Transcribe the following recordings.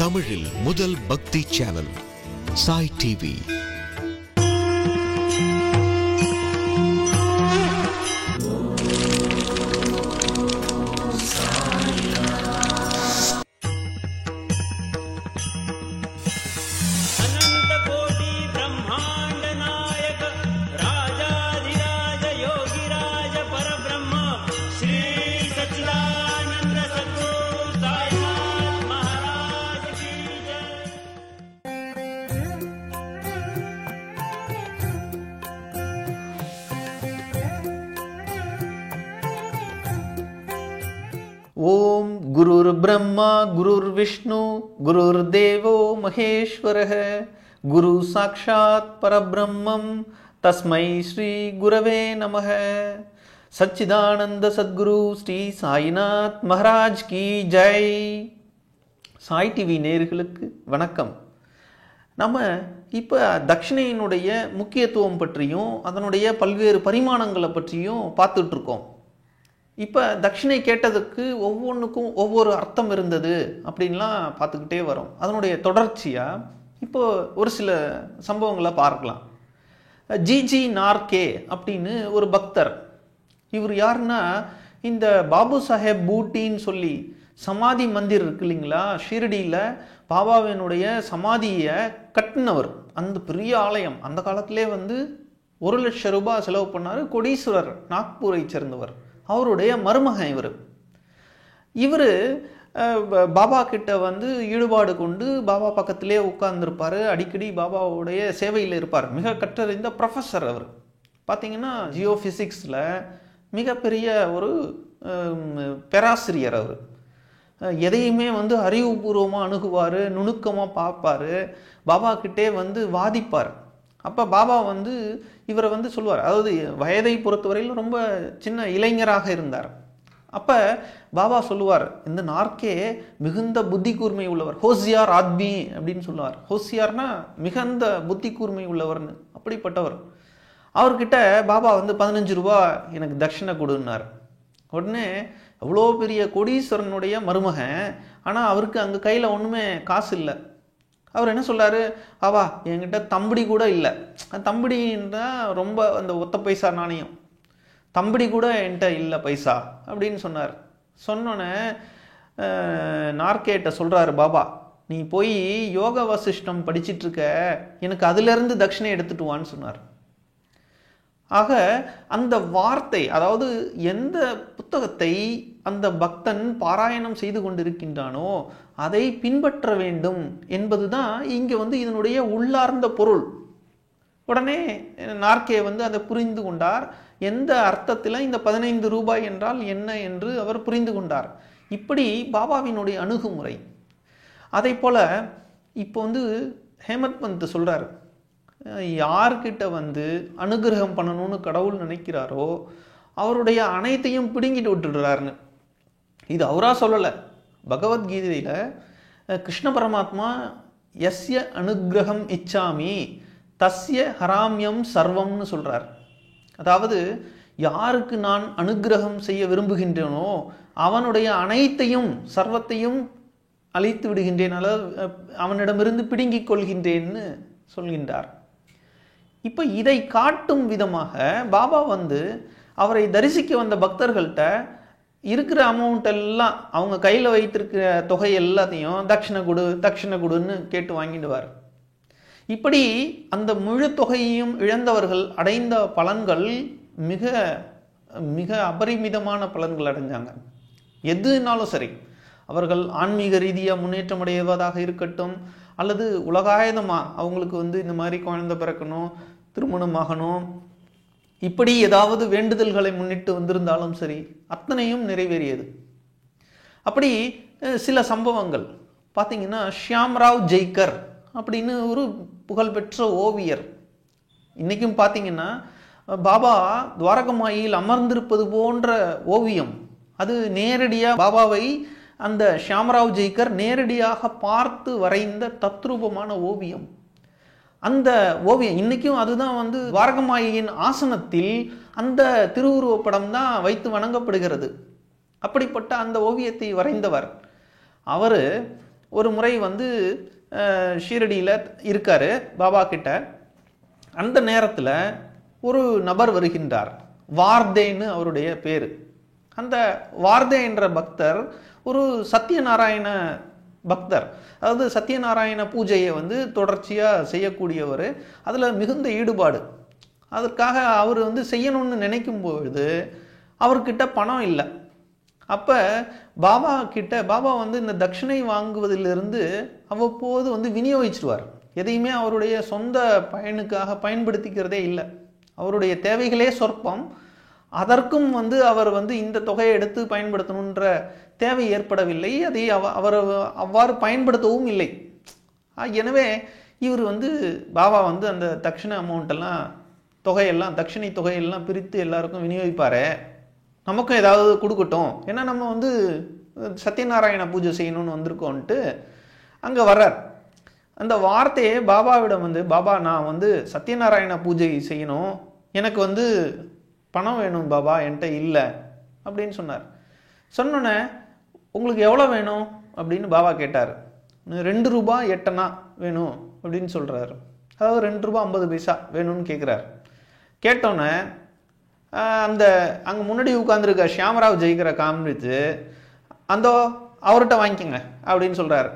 தமிழில் முதல் பக்தி சேனல் சாய் டிவி. ओम गुरुर् ब्रह्मा गुरुर् विष्णु गुरुर्देवो महेश्वरः गुरु साक्षात् परब्रह्मं तस्मै श्री गुरवे नमः. सच्चिदानंद सद्गुरु श्री साईनाथ महाराज की जय. சாய் டிவி நேயர்களுக்கு வணக்கம். நம்ம இப்போ தட்சிணையினுடைய முக்கியத்துவம் பற்றியும் அதனுடைய பல்வேறு பரிமாணங்களை பற்றியும் பார்த்துட்டு இருக்கோம். இப்போ தட்சிணை கேட்டதுக்கு ஒவ்வொன்றுக்கும் ஒவ்வொரு அர்த்தம் இருந்தது அப்படின்லாம் பார்த்துக்கிட்டே வரோம். அதனுடைய தொடர்ச்சியாக இப்போ ஒரு சில சம்பவங்களை பார்க்கலாம். ஜிஜி நார்கே அப்படின்னு ஒரு பக்தர். இவர் யாருன்னா, இந்த பாபு சாஹேப் பூட்டின்னு சொல்லி சமாதி மந்திர் இருக்கு இல்லைங்களா, ஷீரடியில் பாபாவினுடைய சமாதியை கட்டினவர். அந்த பெரிய ஆலயம் அந்த காலத்திலே வந்து 1,00,000 ரூபாய் செலவு பண்ணார். கோடீஸ்வரர், நாக்பூரை சேர்ந்தவர். அவருடைய மருமகன் இவர் பாபா கிட்ட வந்து ஈடுபாடு கொண்டு பாபா பக்கத்திலே உட்கார்ந்துருப்பார். அடிக்கடி பாபாவுடைய சேவையில் இருப்பார். மிக கற்றறிந்த ப்ரொஃபஸர் அவர். பார்த்தீங்கன்னா ஜியோ ஃபிசிக்ஸில் மிகப்பெரிய ஒரு பேராசிரியர் அவர். எதையுமே வந்து அறிவுபூர்வமாக அணுகுவார், நுணுக்கமாக பார்ப்பார், பாபா கிட்டே வந்து வாதிப்பார். அப்போ பாபா வந்து இவரை வந்து சொல்லுவார், அதாவது வயதை பொறுத்தவரையில் ரொம்ப சின்ன இளைஞராக இருந்தார். அப்போ பாபா சொல்லுவார், இந்த நார்கே மிகுந்த புத்தி கூர்மை உள்ளவர், ஹோசியார் ஆத்மி அப்படின்னு சொல்லுவார். ஹோசியார்னா மிகுந்த புத்தி கூர்மை உள்ளவர்னு, அப்படிப்பட்டவர். அவர்கிட்ட பாபா வந்து 15 ரூபா எனக்கு தட்சிணை கொடுன்னார். உடனே அவ்வளோ பெரிய கோடீஸ்வரனுடைய மருமகன், ஆனால் அவருக்கு அங்கே கையில் ஒன்றுமே காசு இல்லை. அவர் என்ன சொல்லார், பாபா என்கிட்ட தம்படி கூட இல்லை. தம்படின்னா ரொம்ப அந்த ஒத்த பைசா நாணயம், தம்படி கூட என்கிட்ட இல்லை பைசா அப்படின்னு சொன்னார். சொன்னோன்னே நார்கேட்ட சொல்கிறாரு பாபா, நீ போய் யோக வசிஷ்டம் படிச்சிட்ருக்க, எனக்கு அதிலிருந்து தட்சிணை எடுத்துட்டு வான்னு சொன்னார். ஆக அந்த வார்த்தை, அதாவது எந்த புத்தகத்தை அந்த பக்தன் பாராயணம் செய்து கொண்டிருக்கின்றானோ அதை பின்பற்ற வேண்டும் என்பதுதான் இங்கே வந்து இதனுடைய உள்ளார்ந்த பொருள். உடனே நார்கே வந்து அதை புரிந்து கொண்டார். எந்த அர்த்தத்தில் இந்த 15 ரூபாய் என்றால் என்ன என்று அவர் புரிந்து கொண்டார். இப்படி பாபாவினுடைய அணுகுமுறை. அதை போல இப்போ வந்து ஹேமத் பந்த் சொல்கிறார், யார்கிட்ட வந்து அனுகிரகம் பண்ணணும்னு கடவுள் நினைக்கிறாரோ அவருடைய அனைத்தையும் பிடுங்கிட்டு விட்டுடுறாருன்னு. இது அவராக சொல்லலை. பகவத்கீதையில் கிருஷ்ண பரமாத்மா எஸ்ய அனுகிரகம் இச்சாமி தஸ்ய ஹராமியம் சர்வம்னு சொல்கிறார். அதாவது யாருக்கு நான் அனுகிரகம் செய்ய விரும்புகின்றேனோ அவனுடைய அனைத்தையும் சர்வத்தையும் அழித்து விடுகின்றேன், அல்லது அவனிடமிருந்து பிடுங்கிக் கொள்கின்றேன்னு சொல்கின்றார். இப்போ இதை காட்டும் விதமாக பாபா வந்து அவரை தரிசிக்க வந்த பக்தர்கள்ட்ட இருக்கிற அமௌண்ட் எல்லாம், அவங்க கையில் வைத்திருக்கிற தொகை எல்லாத்தையும் தட்சிணை கொடுன்னு கேட்டு வாங்கிடுவார். இப்படி அந்த முழு தொகையையும் இழந்தவர்கள் அடைந்த பலன்கள் மிக மிக அபரிமிதமான பலன்கள் அடைஞ்சாங்க. எதுனாலும் சரி, அவர்கள் ஆன்மீக ரீதியாக முன்னேற்றம் அடைவதாக இருக்கட்டும், அல்லது உலகாயதமாக அவங்களுக்கு வந்து இந்த மாதிரி குழந்தை பிறக்கணும், திருமணமாகணும், இப்படி ஏதாவது வேண்டுதல்களை முன்னிட்டு வந்திருந்தாலும் சரி, அத்தனையும் நிறைவேறியது. அப்படி சில சம்பவங்கள் பார்த்தீங்கன்னா, ஷியாம்ராவ் ஜெய்கர் அப்படின்னு ஒரு புகழ்பெற்ற ஓவியர். இன்றைக்கும் பார்த்தீங்கன்னா பாபா துவாரகமாயில் அமர்ந்திருப்பது போன்ற ஓவியம், அது நேரடியாக பாபாவை அந்த ஷியாம்ராவ் ஜெய்கர் நேரடியாக பார்த்து வரைந்த தத்ரூபமான ஓவியம். அந்த ஓவியம் இன்றைக்கும் அதுதான் வந்து துவாரகமாயின் ஆசனத்தில் அந்த திருவுருவப்படம் தான் வைத்து வணங்கப்படுகிறது. அப்படிப்பட்ட அந்த ஓவியத்தை வரைந்தவர் அவர் ஒரு முறை வந்து ஷீரடியில் இருக்காரு பாபா கிட்ட. அந்த நேரத்தில் ஒரு நபர் வருகின்றார், வார்தேன்னு அவருடைய பேர். அந்த வார்தே என்ற பக்தர் ஒரு சத்யநாராயண பக்தர். அதாவது சத்யநாராயண பூஜையை வந்து தொடர்ச்சியாக செய்யக்கூடியவர், அதில் மிகுந்த ஈடுபாடு. அதற்காக அவர் வந்து செய்யணும்னு நினைக்கும் பொழுது அவர்கிட்ட பணம் இல்லை. அப்போ பாபா வந்து இந்த தட்சிணை வாங்குவதிலிருந்து அவ்வப்போது வந்து விநியோகிச்சிடுவார். எதையுமே அவருடைய சொந்த பயனுக்காக பயன்படுத்திக்கிறதே இல்லை. அவருடைய தேவைகளே சொற்பம். அதற்கும் வந்து அவர் வந்து இந்த தொகையை எடுத்து பயன்படுத்தணுன்ற தேவை ஏற்படவில்லை. அதை அவர் அவ்வாறு பயன்படுத்தவும் இல்லை. எனவே இவர் வந்து பாபா வந்து அந்த தட்சிணை அமௌண்ட்டெல்லாம் தொகையெல்லாம் தட்சிணை தொகையெல்லாம் பிரித்து எல்லாருக்கும் விநியோகிப்பார், நமக்கும் ஏதாவது கொடுக்கட்டும், ஏன்னா நம்ம வந்து சத்யநாராயண பூஜை செய்யணும்னு வந்திருக்கோன்ட்டு அங்கே வர்றார். அந்த வார்த்தையை பாபாவிடம் வந்து, பாபா நான் வந்து சத்யநாராயண பூஜை செய்யணும், எனக்கு வந்து பணம் வேணும் பாபா, என்கிட்ட இல்லை அப்படின்னு சொன்னார். சொன்னோன்னே உங்களுக்கு எவ்வளோ வேணும் அப்படின்னு பாபா கேட்டார். 2 ரூபாய் 8 அணா வேணும் அப்படின்னு சொல்கிறாரு. அதாவது 2 ரூபாய் 50 பைசா வேணும்னு கேட்குறாரு. கேட்டோன்னே அந்த அங்கே முன்னாடி உட்காந்துருக்க ஷியாமராவ் ஜெயிக்கரை காமிச்சு அந்த அவர்கிட்ட வாங்கிக்கோங்க அப்படின்னு சொல்கிறாரு.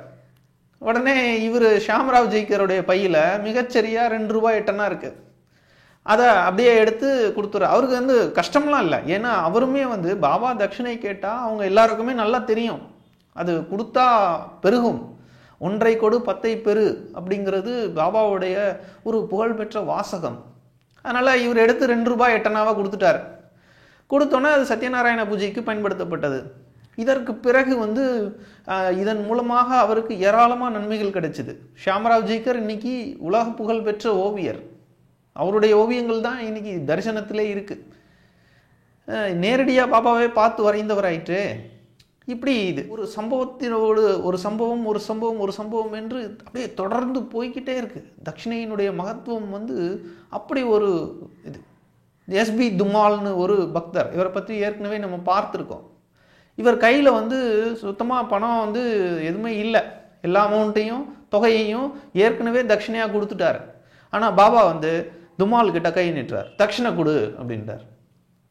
உடனே இவர் ஷியாமராவ் ஜெயிக்கருடைய பையில் மிகச்சரியாக 2 ரூபாய் 8 அணா இருக்குது. அதை அப்படியே எடுத்து கொடுத்துரு. அவருக்கு வந்து கஷ்டம்லாம் இல்லை, ஏன்னா அவருமே வந்து பாபா தட்சிணை கேட்டால் அவங்க எல்லாருக்குமே நல்லா தெரியும், அது கொடுத்தா பெருகும், 1 கொடு 10 பெரு அப்படிங்கிறது பாபாவுடைய ஒரு புகழ்பெற்ற வாசகம். அதனால் இவர் எடுத்து 2 ரூபாய் 8 அணாவாக கொடுத்துட்டார். கொடுத்தோன்னே அது சத்யநாராயண பூஜைக்கு பயன்படுத்தப்பட்டது. இதற்கு பிறகு வந்து இதன் மூலமாக அவருக்கு ஏராளமான நன்மைகள் கிடைச்சிது. ஷியாமராவ் ஜெயிக்கர் இன்னைக்கு உலக புகழ்பெற்ற ஓவியர். அவருடைய ஓவியங்கள் தான் இன்னைக்கு தரிசனத்திலே இருக்கு. நேரடியாக பாபாவே பார்த்து வரைந்தவராயிற்று. இப்படி இது ஒரு சம்பவத்தினோடு ஒரு சம்பவம் என்று அப்படியே தொடர்ந்து போய்கிட்டே இருக்கு. தட்சிணையினுடைய மகத்துவம் வந்து அப்படி ஒரு இது. எஸ்பி துமால்னு ஒரு பக்தர், இவரை பற்றி ஏற்கனவே நம்ம பார்த்துருக்கோம். இவர் கையில் வந்து சுத்தமாக பணம் வந்து எதுவுமே இல்லை, எல்லா அமௌண்ட்டையும் தொகையையும் ஏற்கனவே தட்சிணையாக கொடுத்துட்டார். ஆனால் பாபா வந்து துமால் கிட்ட கை நீட்டுறார், தட்சிணை கொடு அப்படின்றார்.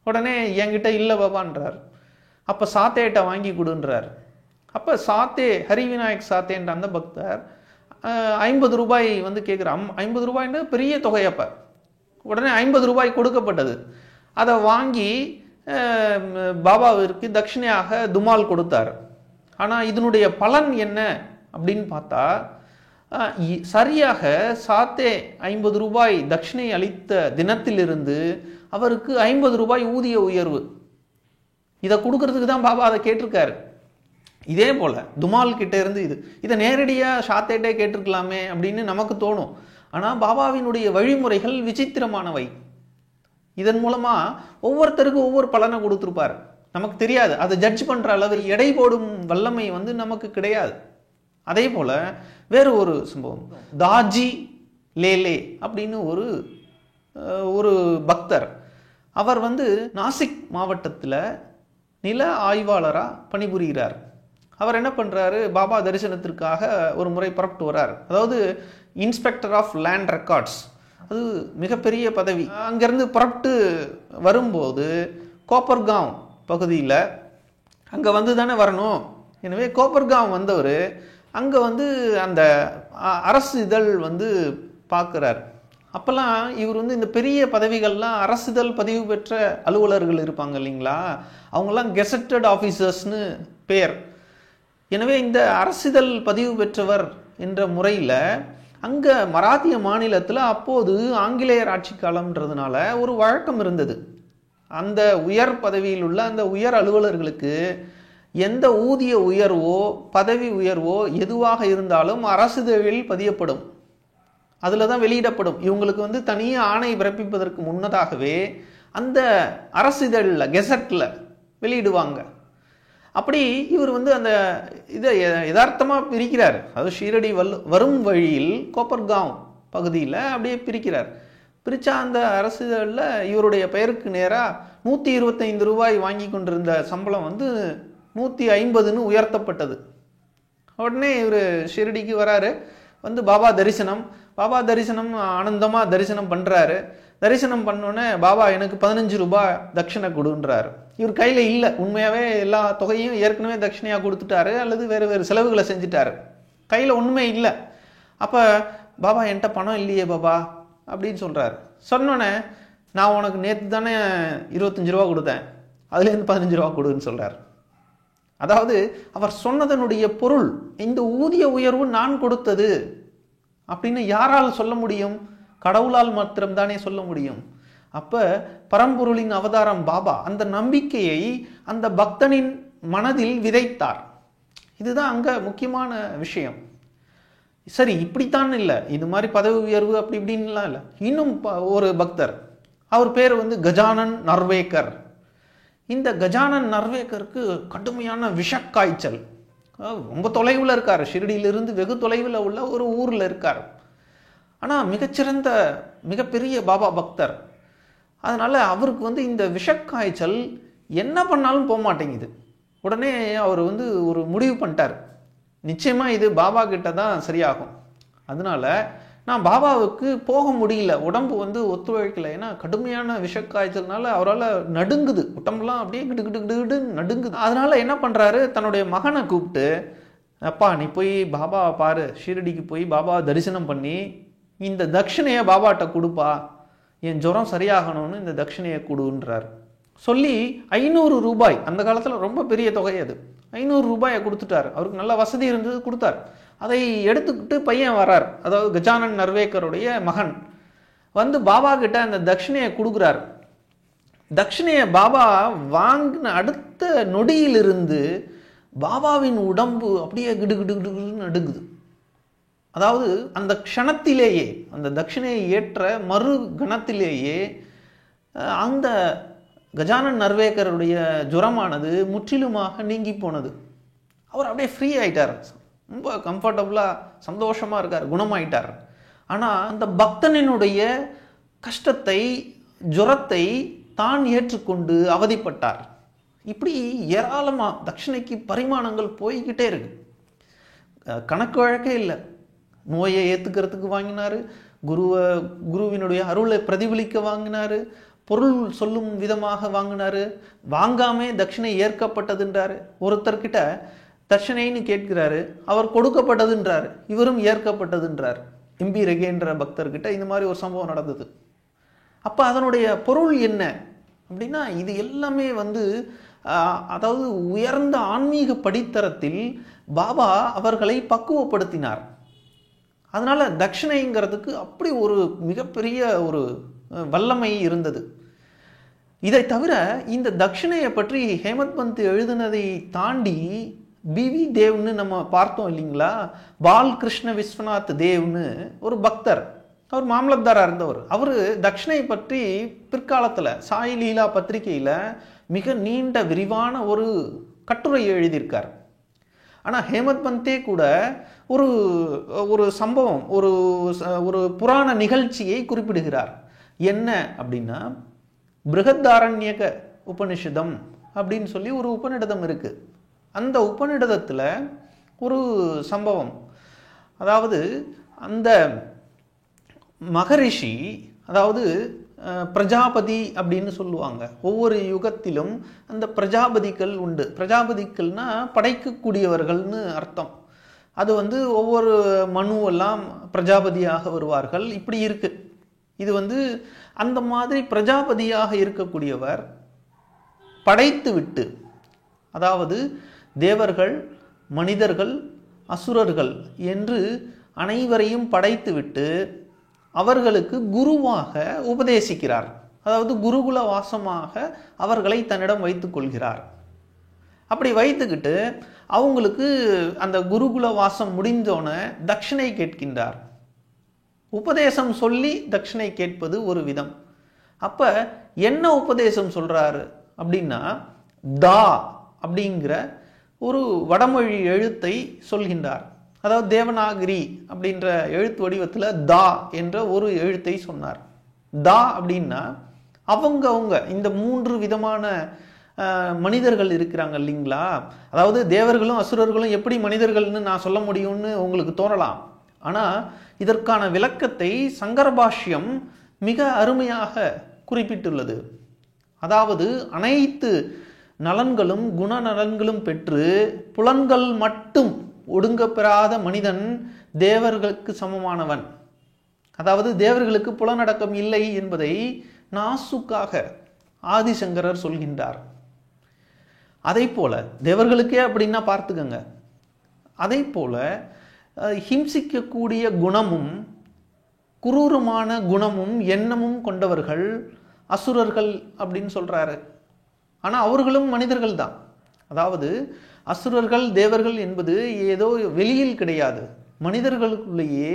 உடனே என்கிட்ட இல்லை பாபான்றார். அப்போ சாத்தேட்ட வாங்கி கொடுன்றார். அப்போ சாத்தே ஹரிவிநாயக் சாத்தேன்ற அந்த பக்தர் 50 ரூபாய் வந்து கேட்குறார். 50 ரூபாய்னா பெரிய தொகை. அப்போ உடனே 50 ரூபாய் கொடுக்கப்பட்டது. அதை வாங்கி பாபாவிற்கு தட்சிணையாக துமால் கொடுத்தார். ஆனால் இதனுடைய பலன் என்ன அப்படின்னு பார்த்தா, சரியாக சாத்தே 50 ரூபாய் தட்சிணை அளித்த தினத்திலிருந்து அவருக்கு 50 ரூபாய் ஊதிய உயர்வு. இதை கொடுக்கறதுக்கு தான் பாபா அதை கேட்டிருக்காரு. இதே போல துமால் கிட்ட இருந்து இதை நேரடியாக சாத்தேட்டே கேட்டிருக்கலாமே அப்படின்னு நமக்கு தோணும். ஆனால் பாபாவினுடைய வழிமுறைகள் விசித்திரமானவை. இதன் மூலமா ஒவ்வொருத்தருக்கும் ஒவ்வொரு பலனை கொடுத்துருப்பார். நமக்கு தெரியாது, அதை ஜட்ஜ் பண்ற அளவு எடை போடும் வல்லமை வந்து நமக்கு கிடையாது. அதே போல வேறு ஒரு சம்பவம், தாஜி லேலே அப்படின்னு ஒரு பக்தர். அவர் வந்து நாசிக் மாவட்டத்தில் நில ஆய்வாளராக பணிபுரிகிறார். அவர் என்ன பண்ணுறாரு, பாபா தரிசனத்திற்காக ஒரு முறை புறப்பட்டு வர்றார். அதாவது இன்ஸ்பெக்டர் ஆஃப் லேண்ட் ரெக்கார்ட்ஸ், அது மிகப்பெரிய பதவி. அங்கேருந்து புறப்பட்டு வரும்போது கோப்பர்காவ் பகுதியில் அங்கே வந்து தானே வரணும். எனவே கோப்பர்காவ் வந்தவர் அங்கே வந்து அந்த அரசு இதழ் வந்து பார்க்குறார். அப்போல்லாம் இவர் வந்து இந்த பெரிய பதவிகள்லாம் அரசிதழ் பதிவு பெற்ற அலுவலர்கள் இருப்பாங்க இல்லைங்களா, அவங்கெல்லாம் கெசட்டட் ஆஃபீஸர்ஸ்னு பேர். எனவே இந்த அரசிதழ் பதிவு பெற்றவர் என்ற முறையில் அங்கே மராத்திய மாநிலத்தில் அப்போது ஆங்கிலேயர் ஆட்சி காலம்ன்றதுனால ஒரு வழக்கம் இருந்தது. அந்த உயர் பதவியில் உள்ள அந்த உயர் அலுவலர்களுக்கு எந்த ஊதிய உயர்வோ பதவி உயர்வோ எதுவாக இருந்தாலும் அரசிதழில் பதியப்படும், அதில் தான் வெளியிடப்படும். இவங்களுக்கு வந்து தனியாக ஆணை பிறப்பிப்பதற்கு முன்னதாகவே அந்த அரசிதழில் கெசட்டில் வெளியிடுவாங்க. அப்படி இவர் வந்து அந்த இதை யதார்த்தமாக பிரிக்கிறார். அது ஷீரடி வரும் வழியில் கோப்பர்காவ் பகுதியில் அப்படியே பிரிக்கிறார். பிரித்தா அந்த அரசிதழில் இவருடைய பெயருக்கு நேராக 125 ரூபாய் வாங்கி கொண்டிருந்த சம்பளம் வந்து 150ன்னு உயர்த்தப்பட்டது. உடனே இவர் ஷிரடிக்கு வராரு. வந்து பாபா தரிசனம் ஆனந்தமாக தரிசனம் பண்ணுறாரு. தரிசனம் பண்ணோன்னே பாபா எனக்கு 15 ரூபாய் தட்சிணை கொடுன்றாரு. இவர் கையில் இல்லை, உண்மையாகவே எல்லா தொகையும் ஏற்கனவே தட்சிணையாக கொடுத்துட்டாரு அல்லது வேறு செலவுகளை செஞ்சுட்டாரு, கையில் ஒன்றுமே இல்லை. அப்போ பாபா என்கிட்ட பணம் இல்லையே பாபா அப்படின்னு சொல்கிறாரு. சொன்னோன்னே நான் உனக்கு நேற்று தானே 25 ரூபா கொடுத்தேன், அதுலேருந்து 15 ரூபா கொடுன்னு சொல்கிறார். அதாவது அவர் சொன்னதனுடைய பொருள், இந்த ஊதிய உயர்வு நான் கொடுத்தது அப்படின்னு யாரால் சொல்ல முடியும்? கடவுளால் மாத்திரம்தானே சொல்ல முடியும். அப்ப பரம்பொருளின் அவதாரம் பாபா அந்த நம்பிக்கையை அந்த பக்தனின் மனதில் விதைத்தார். இதுதான் அங்க முக்கியமான விஷயம். சரி, இப்படித்தான் இல்லை, இது மாதிரி பதவி உயர்வு அப்படி இப்படின்லாம் இல்லை. இன்னும் ஒரு பக்தர், அவர் பேர் வந்து கஜானன் நர்வேக்கர். இந்த கஜானன் நர்வேக்கருக்கு கடுமையான விஷக்காய்ச்சல். ரொம்ப தொலைவில் இருக்கார், ஷிரடியிலிருந்து வெகு தொலைவில் உள்ள ஒரு ஊரில் இருக்கார். ஆனால் மிகச்சிறந்த மிகப்பெரிய பாபா பக்தர். அதனால் அவருக்கு வந்து இந்த விஷக்காய்ச்சல் என்ன பண்ணாலும் போக மாட்டேங்குது. உடனே அவர் வந்து ஒரு முடிவு பண்ணிட்டார், நிச்சயமாக இது பாபா கிட்ட தான் சரியாகும். அதனால நான் பாபாவுக்கு போக முடியல, உடம்பு வந்து ஒத்துழைக்கலை. ஏன்னா கடுமையான விஷக்காய்ச்சல்னால அவரால் நடுங்குது, உடம்புலாம் அப்படியே கிடு நடுங்குது. அதனால என்ன பண்ணுறாரு, தன்னுடைய மகனை கூப்பிட்டு, அப்பா நீ போய் பாபாவை பாரு, ஷீரடிக்கு போய் பாபாவை தரிசனம் பண்ணி இந்த தட்சிணையை பாபாட்ட கொடுப்பா, என் ஜுரம் சரியாகணும்னு இந்த தட்சிணையை கொடுன்றார். சொல்லி 500 ரூபாய், அந்த காலத்தில் ரொம்ப பெரிய தொகை அது, 500 ரூபாயை கொடுத்துட்டார். அவருக்கு நல்ல வசதி இருந்தது, கொடுத்தார். அதை எடுத்துக்கிட்டு பையன் வர்றார், அதாவது கஜானன் நர்வேக்கருடைய மகன் வந்து பாபா கிட்ட அந்த தட்சிணையை கொடுக்குறார். தட்சிணையை பாபா வாங்கின அடுத்த நொடியிலிருந்து பாபாவின் உடம்பு அப்படியே கிடுகிடுன்னு நடுங்குது. அதாவது அந்த க்ஷணத்திலேயே, அந்த தட்சிணையை ஏற்ற மறு கணத்திலேயே அந்த கஜானன் நர்வேக்கருடைய ஜுரமானது முற்றிலுமாக நீங்கி போனது. அவர் அப்படியே ஃப்ரீ ஆயிட்டார், ரொம்ப கம்ஃபர்டபுளாக சந்தோஷமாக இருக்கார், குணமாயிட்டார். ஆனால் அந்த பக்தனினுடைய கஷ்டத்தை, ஜுரத்தை தான் ஏற்றுக்கொண்டு அவதிப்பட்டார். இப்படி ஏராளமாக தட்சிணைக்கு பரிமாணங்கள் போய்கிட்டே இருக்கு, கணக்கு வழக்கே இல்லை. நோயை ஏற்றுக்கிறதுக்கு வாங்கினார், குருவினுடைய அருளை பிரதிபலிக்க வாங்கினார், பொருள் சொல்லும் விதமாக வாங்கினார், வாங்காமே தட்சிணை ஏற்கப்பட்டதுன்றார். ஒருத்தர்கிட்ட தட்சிணைன்னு கேட்கிறாரு, அவர் கொடுக்கப்பட்டதுன்றார், இவரும் ஏற்கப்பட்டதுன்றார். எம்பி ரெகேன்ற பக்தர்கிட்ட இந்த மாதிரி ஒரு சம்பவம் நடந்தது. அப்போ அதனுடைய பொருள் என்ன அப்படின்னா, இது எல்லாமே வந்து அதாவது உயர்ந்த ஆன்மீக படித்தரத்தில் பாபா அவர்களை பக்குவப்படுத்தினார். அதனால தட்சிணைங்கிறதுக்கு அப்படி ஒரு மிகப்பெரிய ஒரு வல்லமை இருந்தது. இதை தவிர இந்த தட்சிணையை பற்றி ஹேமத் பந்த் எழுதினதை தாண்டி பிவி தேவ்னு நம்ம பார்த்தோம் இல்லைங்களா, பால்கிருஷ்ண விஸ்வநாத் தேவ்னு ஒரு பக்தர், அவர் மாமலத்தாராக இருந்தவர். அவர் தட்சிணை பற்றி பிற்காலத்தில் சாய் லீலா பத்திரிகையில் மிக நீண்ட விரிவான ஒரு கட்டுரை எழுதியிருக்கார். ஆனால் ஹேமத் பந்தே கூட ஒரு ஒரு சம்பவம், ஒரு புராண நிகழ்ச்சியை குறிப்பிடுகிறார். என்ன அப்படின்னா, பிருகதாரண்யக உபனிஷதம் அப்படின்னு சொல்லி ஒரு உபநிடதம் இருக்கு. அந்த உபநிடதத்தில் ஒரு சம்பவம், அதாவது அந்த மகரிஷி, அதாவது பிரஜாபதி அப்படின்னு சொல்லுவாங்க. ஒவ்வொரு யுகத்திலும் அந்த பிரஜாபதிகள் உண்டு. பிரஜாபதிகள்னா படைக்கக்கூடியவர்கள்னு அர்த்தம். அது வந்து ஒவ்வொரு மனுவெல்லாம் பிரஜாபதியாக வருவார்கள், இப்படி இருக்கு. இது வந்து அந்த மாதிரி பிரஜாபதியாக இருக்கக்கூடியவர் படைத்து விட்டு, அதாவது தேவர்கள், மனிதர்கள், அசுரர்கள் என்று அனைவரையும் படைத்துவிட்டு அவர்களுக்கு குருவாக உபதேசிக்கிறார். அதாவது குருகுல வாசமாக அவர்களை தன்னிடம் வைத்துக் கொள்கிறார். அப்படி வைத்துக்கிட்டு அவங்களுக்கு அந்த குருகுல வாசம் முடிந்தோன தட்சிணை கேட்கின்றார். உபதேசம் சொல்லி தட்சிணை கேட்பது ஒரு விதம். அப்ப என்ன உபதேசம் சொல்றாரு அப்படின்னா, தா அப்படிங்கிற ஒரு வடமொழி எழுத்தை சொல்கின்றார். அதாவது தேவநாகரி அப்படின்ற எழுத்து வடிவத்தில் தா என்ற ஒரு எழுத்தை சொன்னார். தா அப்படின்னா அவங்க இந்த 3 விதமான மனிதர்கள் இருக்கிறாங்க இல்லைங்களா? அதாவது தேவர்களும் அசுரர்களும் எப்படி மனிதர்கள்னு நான் சொல்ல முடியும்னு உங்களுக்கு தோணலாம். ஆனால் இதற்கான விளக்கத்தை சங்கர பாஷ்யம் மிக அருமையாக குறிப்பிட்டுள்ளது. அதாவது அனைத்து நலன்களும் குணநலன்களும் பெற்று புலன்கள் மட்டும் ஒடுங்க பெறாத மனிதன் தேவர்களுக்கு சமமானவன். அதாவது தேவர்களுக்கு புலனடக்கம் இல்லை என்பதை நாசுக்காக ஆதிசங்கரர் சொல்கின்றார். அதை போல தேவர்களுக்கே அப்படின்னா பார்த்துக்கங்க. அதை போல ஹிம்சிக்கக்கூடிய குணமும் குரூரமான குணமும் எண்ணமும் கொண்டவர்கள் அசுரர்கள் அப்படின்னு சொல்றாரு. ஆனால் அவர்களும் மனிதர்கள் தான். அதாவது அசுரர்கள் தேவர்கள் என்பது ஏதோ வெளியில் கிடையாது, மனிதர்களுக்குள்ளேயே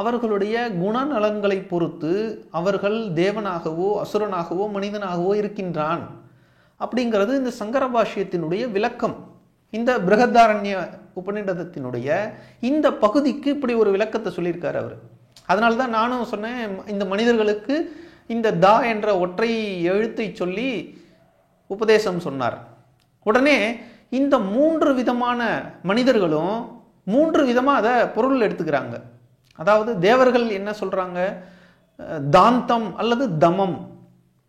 அவர்களுடைய குணநலன்களை பொறுத்து அவர்கள் தேவனாகவோ அசுரனாகவோ மனிதனாகவோ இருக்கின்றான் அப்படிங்கிறது இந்த சங்கர பாஷ்யத்தினுடைய விளக்கம். இந்த பிருகதாரண்ய உபநிடதத்தினுடைய இந்த பகுதிக்கு இப்படி ஒரு விளக்கத்தை சொல்லியிருக்காரு அவர். அதனால தான் நானும் சொன்னேன், இந்த மனிதர்களுக்கு இந்த தா என்ற ஒற்றை எழுத்தை சொல்லி உபதேசம் சொன்னார். உடனே இந்த 3 விதமான மனிதர்களும் 3 விதமாக அதை பொருள் எடுத்துக்கிறாங்க. அதாவது தேவர்கள் என்ன சொல்றாங்க? தாந்தம் அல்லது தமம்.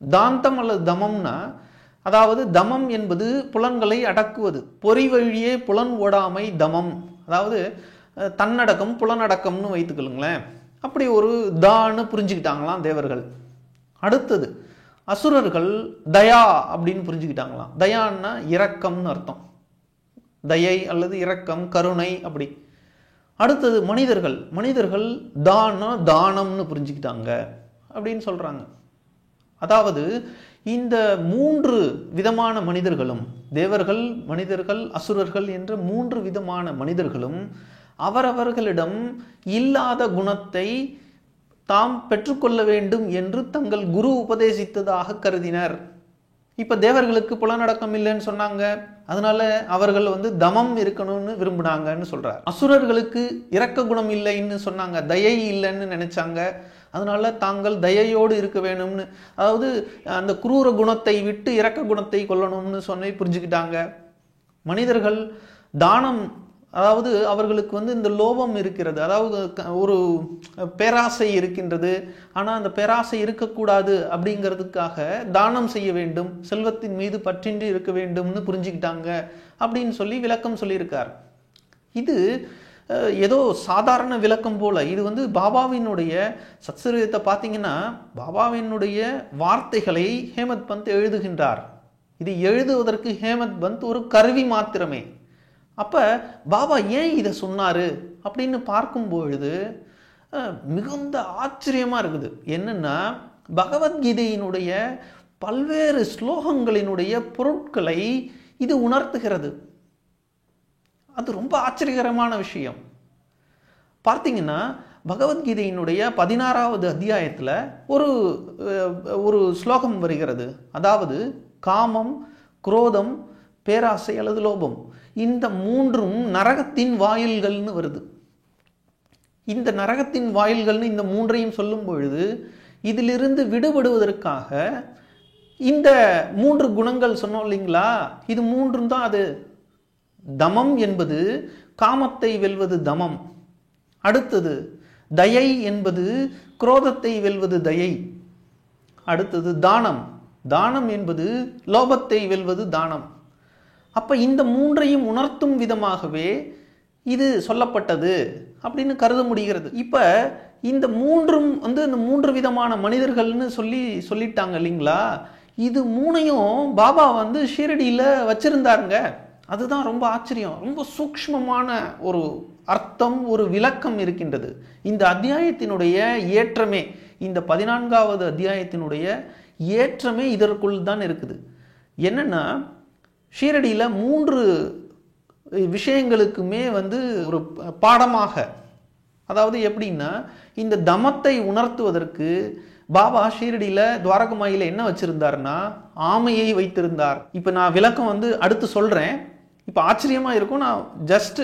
தாந்தம் அல்லது தமம்னா, அதாவது தமம் என்பது புலன்களை அடக்குவது, பொறி வழியே புலன் ஓடாமை தமம். அதாவது தன்னடக்கம் புலனடக்கம்னு வைத்துக்கொள்ளுங்களேன். அப்படி ஒரு தான்னு புரிஞ்சுக்கிட்டாங்களாம் தேவர்கள். அடுத்தது அசுரர்கள் தயா அப்படின்னு புரிஞ்சுக்கிட்டாங்களாம். தயான்னா இரக்கம்னு அர்த்தம், தயை அல்லது இரக்கம், கருணை அப்படி. அடுத்தது மனிதர்கள், மனிதர்கள் தானம்னு புரிஞ்சுக்கிட்டாங்க அப்படின்னு சொல்றாங்க. அதாவது இந்த 3 விதமான மனிதர்களும், தேவர்கள், மனிதர்கள், அசுரர்கள் என்ற 3 விதமான மனிதர்களும் அவரவர்களிடம் இல்லாத குணத்தை தாம் பெற்றுக்கொள்ள வேண்டும் என்று தங்கள் குரு உபதேசித்ததாக கருதினர். இப்ப தேவர்களுக்கு புலனடக்கம் இல்லைன்னு சொன்னாங்க, அதனால அவர்கள் தமம் இருக்கணும்னு விரும்பினாங்கன்னு சொல்றார். அசுரர்களுக்கு இரக்க குணம் இல்லைன்னு சொன்னாங்க, தயை இல்லைன்னு நினைச்சாங்க, அதனால தாங்கள் தயையோடு இருக்க வேணும்னு, அதாவது அந்த குரூர குணத்தை விட்டு இரக்க குணத்தை கொள்ளணும்னு சொல்லி புரிஞ்சுக்கிட்டாங்க. மனிதர்கள் தானம், அதாவது அவர்களுக்கு இந்த லோபம் இருக்கிறது, அதாவது ஒரு பேராசை இருக்கின்றது, ஆனால் அந்த பேராசை இருக்கக்கூடாது அப்படிங்கிறதுக்காக தானம் செய்ய வேண்டும், செல்வத்தின் மீது பற்றின்றி இருக்க வேண்டும்னு புரிஞ்சுக்கிட்டாங்க அப்படின்னு சொல்லி விளக்கம் சொல்லியிருக்கார். இது ஏதோ சாதாரண விளக்கம் போல. இது பாபாவினுடைய சத்சரிதத்தை பார்த்தீங்கன்னா பாபாவினுடைய வார்த்தைகளை ஹேமத் பந்த் எழுதுகின்றார். இது எழுதுவதற்கு ஹேமத் பந்த் ஒரு கருவி மாத்திரமே. அப்ப பாபா ஏன் இதை சொன்னாரு அப்படின்னு பார்க்கும் பொழுது மிகுந்த ஆச்சரியமா இருக்குது. என்னன்னா, பகவத்கீதையினுடைய பல்வேறு ஸ்லோகங்களினுடைய பொருட்களை இது உணர்த்துகிறது. அது ரொம்ப ஆச்சரியகரமான விஷயம். பார்த்தீங்கன்னா பகவத்கீதையினுடைய 16வது அத்தியாயத்துல ஒரு ஸ்லோகம் வருகிறது. அதாவது காமம், குரோதம், பேராசை அல்லது லோபம், இந்த 3ம் நரகத்தின் வாயில்கள்னு வருது. இந்த நரகத்தின் வாயில்கள்னு இந்த 3ஐயும் சொல்லும் பொழுது இதிலிருந்து விடுபடுவதற்காக இந்த 3 குணங்கள் சொன்னோம் இல்லைங்களா, இது 3ம் தான் அது. தமம் என்பது காமத்தை வெல்வது தமம். அடுத்தது தயை என்பது குரோதத்தை வெல்வது தயை. அடுத்தது தானம், தானம் என்பது லோபத்தை வெல்வது தானம். அப்ப இந்த 3ஐயும் உணர்த்தும் விதமாகவே இது சொல்லப்பட்டது அப்படின்னு கருத முடிகிறது. இப்ப இந்த 3ம் இந்த 3 விதமான மனிதர்கள்னு சொல்லிட்டாங்க இல்லைங்களா, இது 3ஐயும் பாபா ஷீரடியில வச்சிருந்தாருங்க. அதுதான் ரொம்ப ஆச்சரியம். ரொம்ப சூக்ஷ்மமான ஒரு அர்த்தம், ஒரு விளக்கம் இருக்கின்றது. இந்த அத்தியாயத்தினுடைய ஏற்றமே, இந்த 14வது அத்தியாயத்தினுடைய ஏற்றமே இதற்குள் தான் இருக்குது. என்னன்னா, ஷீரடியில 3 விஷயங்களுக்குமே ஒரு பாடமாக, அதாவது எப்படின்னா, இந்த தமத்தை உணர்த்துவதற்கு பாபா ஷீரடியில துவாரகமாயில என்ன வச்சிருந்தாருன்னா ஆமையை வைத்திருந்தார். இப்ப நான் விளக்கம் அடுத்து சொல்றேன். இப்ப ஆச்சரியமா இருக்கும், நான் ஜஸ்ட்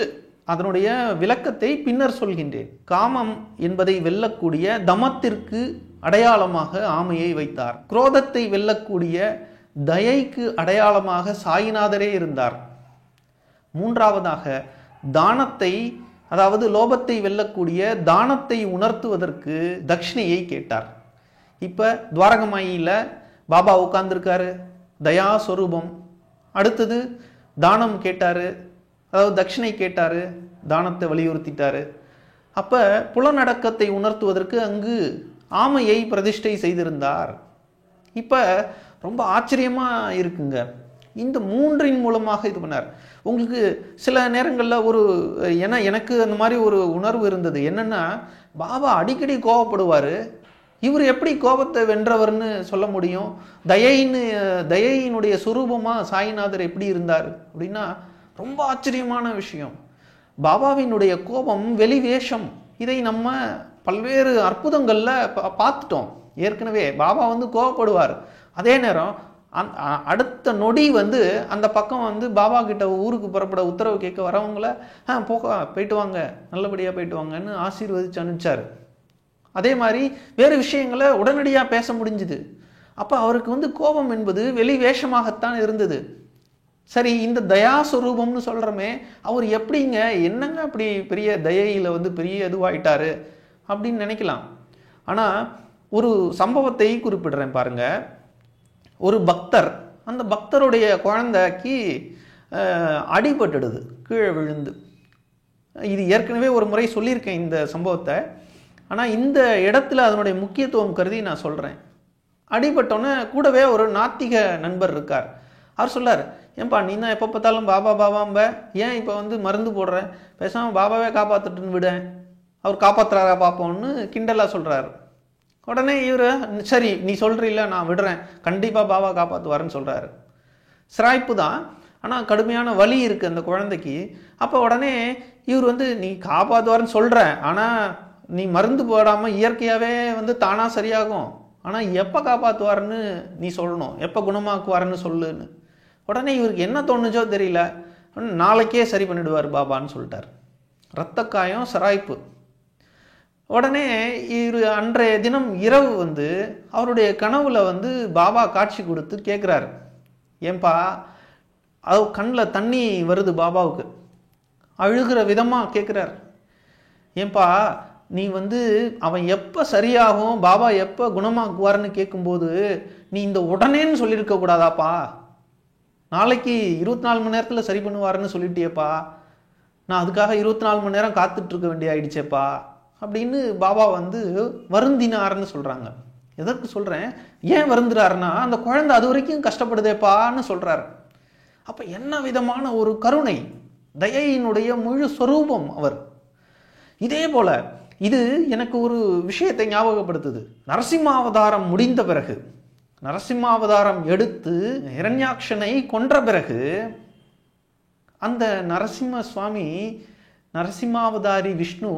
அதனுடைய விளக்கத்தை பின்னர் சொல்கின்றேன். காமம் என்பதை வெல்லக்கூடிய தமத்திற்கு அடையாளமாக ஆமையை வைத்தார். குரோதத்தை வெல்லக்கூடிய தயைக்கு அடையாளமாக சாயிநாதரே இருந்தார். மூன்றாவதாக தானத்தை, அதாவது லோபத்தை வெல்லக்கூடிய தானத்தை உணர்த்துவதற்கு தட்சிணையை கேட்டார். இப்போ துவாரகமாயியில் பாபா உட்கார்ந்துருக்காரு, தயாஸ்வரூபம். அடுத்தது தானம் கேட்டார், அதாவது தட்சிணை கேட்டார், தானத்தை வலியுறுத்திட்டார். அப்போ புலநடக்கத்தை உணர்த்துவதற்கு அங்கு ஆமையை பிரதிஷ்டை செய்திருந்தார். இப்போ ரொம்ப ஆச்சரியமாக இருக்குங்க. இந்த மூன்றின் மூலமாக இது பண்ணார். உங்களுக்கு சில நேரங்களில் எனக்கு அந்த மாதிரி ஒரு உணர்வு இருந்தது. என்னென்னா, பாபா அடிக்கடி கோபப்படுவார், இவர் எப்படி கோபத்தை வென்றவர்னு சொல்ல முடியும்? தயையினுடைய சுரூபமாக சாய்நாதர் எப்படி இருந்தார் அப்படின்னா ரொம்ப ஆச்சரியமான விஷயம். பாபாவினுடைய கோபம் வெளிவேஷம். இதை நம்ம பல்வேறு அற்புதங்களில் பார்த்துட்டோம் ஏற்கனவே. பாபா கோபப்படுவார், அதே நேரம் அடுத்த நொடி அந்த பக்கம் பாபா கிட்ட ஊருக்கு புறப்பட உத்தரவு கேட்க வரவங்கள போயிட்டு வாங்க, நல்லபடியாக போயிட்டு வாங்கன்னு ஆசீர்வதிச்சு அனுப்பிச்சார். அதே மாதிரி வேறு விஷயங்களை உடனடியாக பேச முடிஞ்சுது. அப்போ அவருக்கு கோபம் என்பது வெளி வேஷமாகத்தான் இருந்தது. சரி, இந்த தயாஸ்வரூபம்னு சொல்கிறோமே, அவர் எப்படிங்க, என்னங்க அப்படி பெரிய தயையில் பெரிய இதுவாயிட்டாரு அப்படின்னு நினைக்கலாம். ஆனால் ஒரு சம்பவத்தை குறிப்பிடுறேன் பாருங்க. ஒரு பக்தர், அந்த பக்தருடைய குழந்தைக்கு அடிபட்டுடுது, கீழே விழுந்து. இது ஏற்கனவே ஒரு முறை சொல்லியிருக்கேன் இந்த சம்பவத்தை. ஆனால் இந்த இடத்துல அதனுடைய முக்கியத்துவம் கருதி நான் சொல்கிறேன். அடிபட்டோன்னே கூடவே ஒரு நாத்திக நண்பர் இருக்கார். அவர் சொல்லார், ஏன்பா நீ தான் எப்போ பார்த்தாலும் பாபா பாபாம்ப, ஏன் இப்போ மருந்து போடுற, பேசாமல் பாபாவே காப்பாற்றுட்டுன்னு விட, அவர் காப்பாற்றுறாரா பார்ப்போம்னு கிண்டலாக சொல்கிறார். உடனே இவர், சரி நீ சொல்கிறீல்ல, நான் விடுறேன், கண்டிப்பாக பாபா காப்பாற்றுவாருன்னு சொல்கிறாரு. சிராய்ப்பு தான், ஆனால் கடுமையான வலி இருக்குது அந்த குழந்தைக்கு. அப்போ உடனே இவர் நீ காப்பாற்றுவாருன்னு சொல்கிற, ஆனால் நீ மருந்து போடாமல் இயற்கையாகவே தானாக சரியாகும், ஆனால் எப்போ காப்பாற்றுவாருன்னு நீ சொல்லணும், எப்போ குணமாக்குவாருன்னு சொல்லுன்னு. உடனே இவருக்கு என்ன தோணுச்சோ தெரியல, நாளைக்கே சரி பண்ணிடுவார் பாபான்னு சொல்லிட்டார். இரத்த காயம், சிராய்ப்பு. உடனே இவர் அன்றைய தினம் இரவு அவருடைய கனவுல பாபா காட்சி கொடுத்து கேட்குறாரு, ஏன்பா, அது கண்ணில் தண்ணி வருது பாபாவுக்கு, அழுகிற விதமாக கேட்குறார், ஏன்பா நீ அவன் எப்போ சரியாகும், பாபா எப்போ குணமாக்குவார்னு கேட்கும்போது நீ இந்த உடனேன்னு சொல்லியிருக்க கூடாதாப்பா, நாளைக்கு 24 மணி நேரத்தில் சரி பண்ணுவாருன்னு சொல்லிட்டியேப்பா, நான் அதுக்காக 24 மணி நேரம் காத்துட்ருக்க வேண்டிய ஆயிடுச்சேப்பா அப்படின்னு பாபா வருந்தினார்னு சொல்கிறாங்க. எதற்கு சொல்கிறேன், ஏன் வருந்துறாருன்னா, அந்த குழந்தை அது வரைக்கும் கஷ்டப்படுதேப்பான்னு சொல்கிறார். அப்போ என்ன விதமான ஒரு கருணை, தயையினுடைய முழு ஸ்வரூபம் அவர். இதே போல இது எனக்கு ஒரு விஷயத்தை ஞாபகப்படுத்துது. நரசிம்மாவதாரம் முடிந்த பிறகு, நரசிம்மாவதாரம் எடுத்து ஹிரண்யாக்ஷனை கொன்ற பிறகு அந்த நரசிம்ம சுவாமி, நரசிம்மாவதாரி விஷ்ணு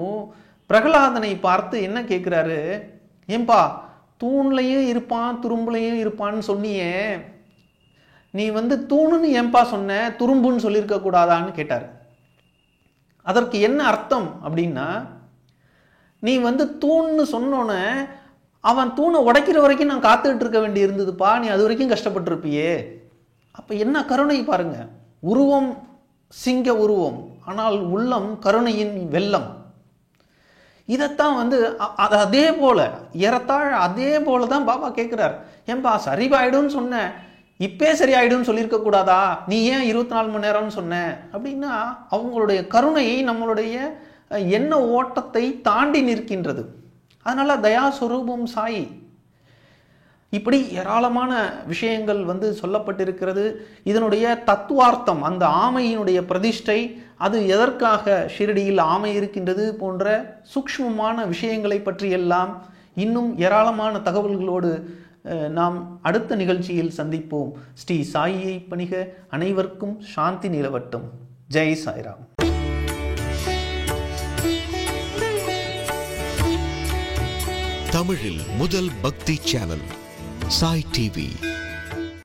பிரகலாதனை பார்த்து என்ன கேட்குறாரு, ஏன்பா தூண்லையும் இருப்பான் துரும்புலையும் இருப்பான்னு சொன்னியே, நீ தூணுன்னு ஏன்பா சொன்ன, துரும்புன்னு சொல்லியிருக்க கூடாதான்னு கேட்டார். அதற்கு என்ன அர்த்தம் அப்படின்னா, நீ தூண்னு சொன்னோன்னே அவன் தூணை உடைக்கிற வரைக்கும் நான் காத்துக்கிட்டு இருக்க வேண்டி இருந்ததுப்பா, நீ அது வரைக்கும் கஷ்டப்பட்டிருப்பியே. அப்போ என்ன கருணை பாருங்க. உருவம் சிங்க உருவம், ஆனால் உள்ளம் கருணையின் வெள்ளம். இதைத்தான் அதே போல, ஏறத்தாழ அதே போல தான் பாபா கேட்குறார், ஏன்பா சரிவாயிடும்னு சொன்ன, இப்பே சரியாயிடும்னு சொல்லியிருக்க கூடாதா, நீ ஏன் 24 மணி நேரம்னு சொன்ன அப்படின்னா, அவங்களுடைய கருணை நம்மளுடைய எண்ண ஓட்டத்தை தாண்டி நிற்கின்றது. அதனால தயாஸ்வரூபம் சாயி. இப்படி ஏராளமான விஷயங்கள் சொல்லப்பட்டிருக்கிறது. இதனுடைய தத்துவார்த்தம், அந்த ஆமையினுடைய பிரதிஷ்டை, அது எதற்காக ஷிரடியில் ஆமை இருக்கின்றது போன்ற சூக்ஷ்மமான விஷயங்களை பற்றியெல்லாம் இன்னும் ஏராளமான தகவல்களோடு நாம் அடுத்த நிகழ்ச்சியில் சந்திப்போம். ஸ்ரீ சாயியை பணிக. அனைவருக்கும் சாந்தி நிலவட்டும். ஜெய் சாய்ராம். தமிழில் முதல் பக்தி சேனல் சாய் டிவி.